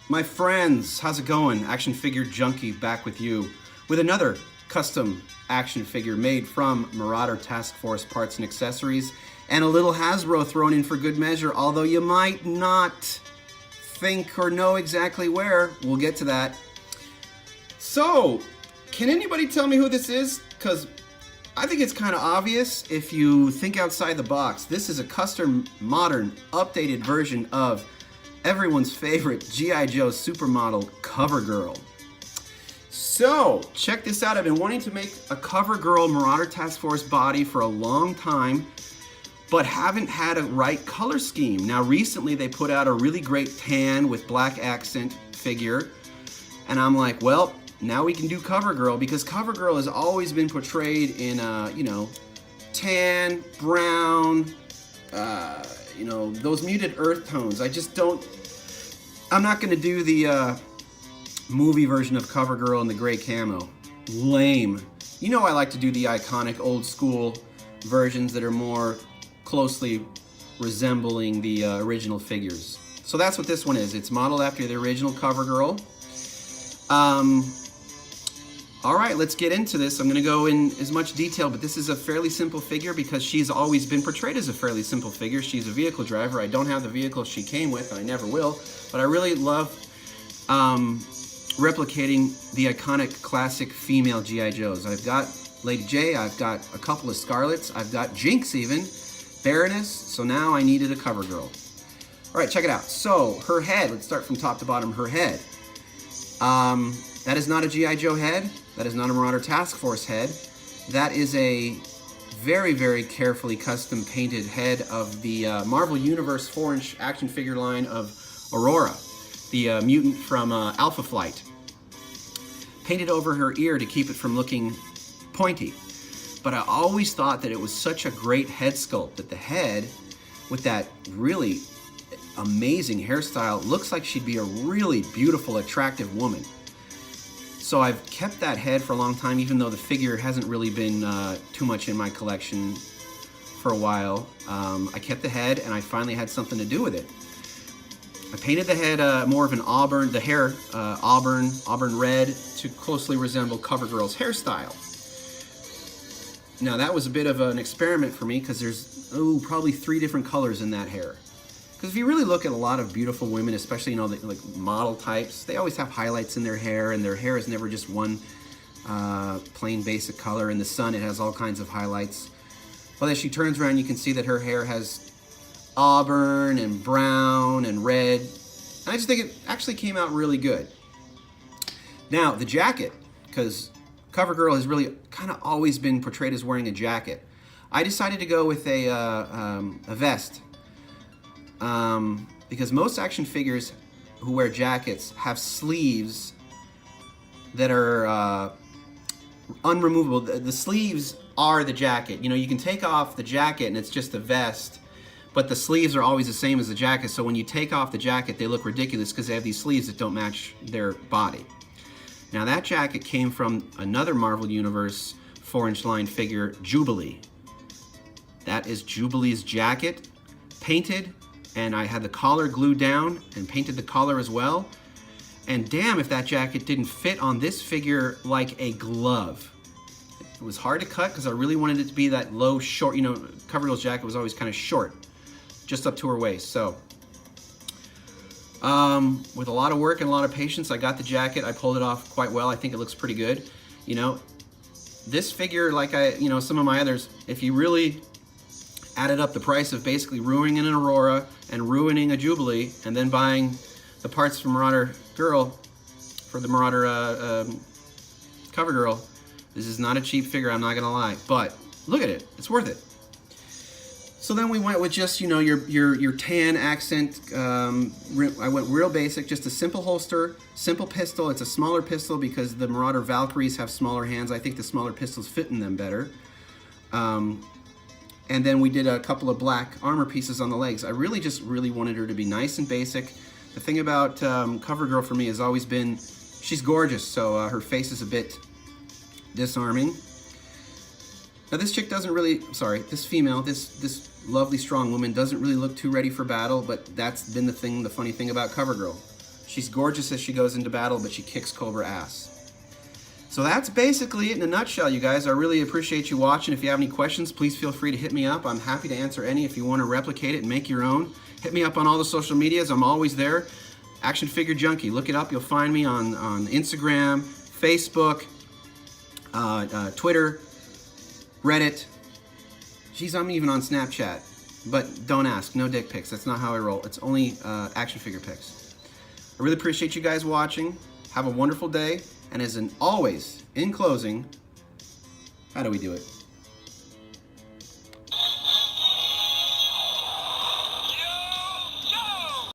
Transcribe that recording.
My friends, how's it going? Action Figure Junkie back with you with another custom action figure made from Marauder Task Force parts and accessories, and a little Hasbro thrown in for good measure, although you might not think or know exactly where. We'll get to that. So, can anybody tell me who this is? Because I think it's kind of obvious if you think outside the box. This is a custom, modern, updated version of everyone's favorite G.I. Joe supermodel, CoverGirl. So, check this out. I've been wanting to make a CoverGirl Marauder Task Force body for a long time, but haven't had a right color scheme. Now, recently they put out a really great tan with black accent figure, and I'm like, well, now we can do CoverGirl, because CoverGirl has always been portrayed in, tan, brown, those muted earth tones. I'm not gonna do the movie version of CoverGirl in the gray camo. Lame. You know I like to do the iconic old school versions that are more closely resembling the original figures. So that's what this one is. It's modeled after the original CoverGirl. All right, let's get into this. I'm gonna go in as much detail, but this is a fairly simple figure because she's always been portrayed as a fairly simple figure. She's a vehicle driver. I don't have the vehicle she came with, and I never will, but I really love replicating the iconic classic female G.I. Joes. I've got Lady J, I've got a couple of Scarlets, I've got Jinx even, Baroness, so now I needed a CoverGirl. All right, check it out. So, her head, let's start from top to bottom, her head. That is not a G.I. Joe head. That is not a Marauder Task Force head. That is a very, very carefully custom painted head of the Marvel Universe 4-inch action figure line of Aurora, the mutant from Alpha Flight. Painted over her ear to keep it from looking pointy. But I always thought that it was such a great head sculpt that the head, with that really amazing hairstyle, looks like she'd be a really beautiful, attractive woman. So I've kept that head for a long time, even though the figure hasn't really been too much in my collection for a while. I kept the head, and I finally had something to do with it. I painted the head more of an auburn, the hair auburn red, to closely resemble CoverGirl's hairstyle. Now that was a bit of an experiment for me, because there's probably 3 different colors in that hair. Because if you really look at a lot of beautiful women, especially, like model types, they always have highlights in their hair, and their hair is never just one plain basic color. In the sun, it has all kinds of highlights. Well, as she turns around, you can see that her hair has auburn and brown and red. And I just think it actually came out really good. Now, the jacket, because CoverGirl has really kind of always been portrayed as wearing a jacket. I decided to go with a vest. Because most action figures who wear jackets have sleeves that are unremovable. The sleeves are the jacket. You can take off the jacket and it's just a vest, but the sleeves are always the same as the jacket, so when you take off the jacket, they look ridiculous because they have these sleeves that don't match their body. Now that jacket came from another Marvel Universe 4-inch line figure, Jubilee. That is Jubilee's jacket, painted, and I had the collar glued down and painted the collar as well. And damn if that jacket didn't fit on this figure like a glove. It was hard to cut because I really wanted it to be that low, short, CoverGirl's jacket was always kind of short, just up to her waist. So, with a lot of work and a lot of patience, I got the jacket. I pulled it off quite well. I think it looks pretty good. This figure, like some of my others, if you really added up the price of basically ruining an Aurora and ruining a Jubilee, and then buying the parts from Marauder Girl for the Marauder CoverGirl, this is not a cheap figure, I'm not gonna lie, but look at it, it's worth it. So then we went with just your tan accent. I went real basic, just a simple holster, simple pistol. It's a smaller pistol because the Marauder Valkyries have smaller hands. I think the smaller pistols fit in them better. And then we did a couple of black armor pieces on the legs. I really wanted her to be nice and basic. The thing about CoverGirl for me has always been, she's gorgeous, so her face is a bit disarming. Now this chick doesn't really, this female, this lovely strong woman doesn't really look too ready for battle, but that's been the funny thing about CoverGirl. She's gorgeous as she goes into battle, but she kicks Cobra ass. So that's basically it in a nutshell, you guys. I really appreciate you watching. If you have any questions, please feel free to hit me up. I'm happy to answer any. If you want to replicate it and make your own, hit me up on all the social medias. I'm always there. Action Figure Junkie. Look it up. You'll find me on Instagram, Facebook, Twitter, Reddit. Geez, I'm even on Snapchat. But don't ask. No dick pics. That's not how I roll. It's only action figure pics. I really appreciate you guys watching. Have a wonderful day. And as in always, in closing, how do we do it?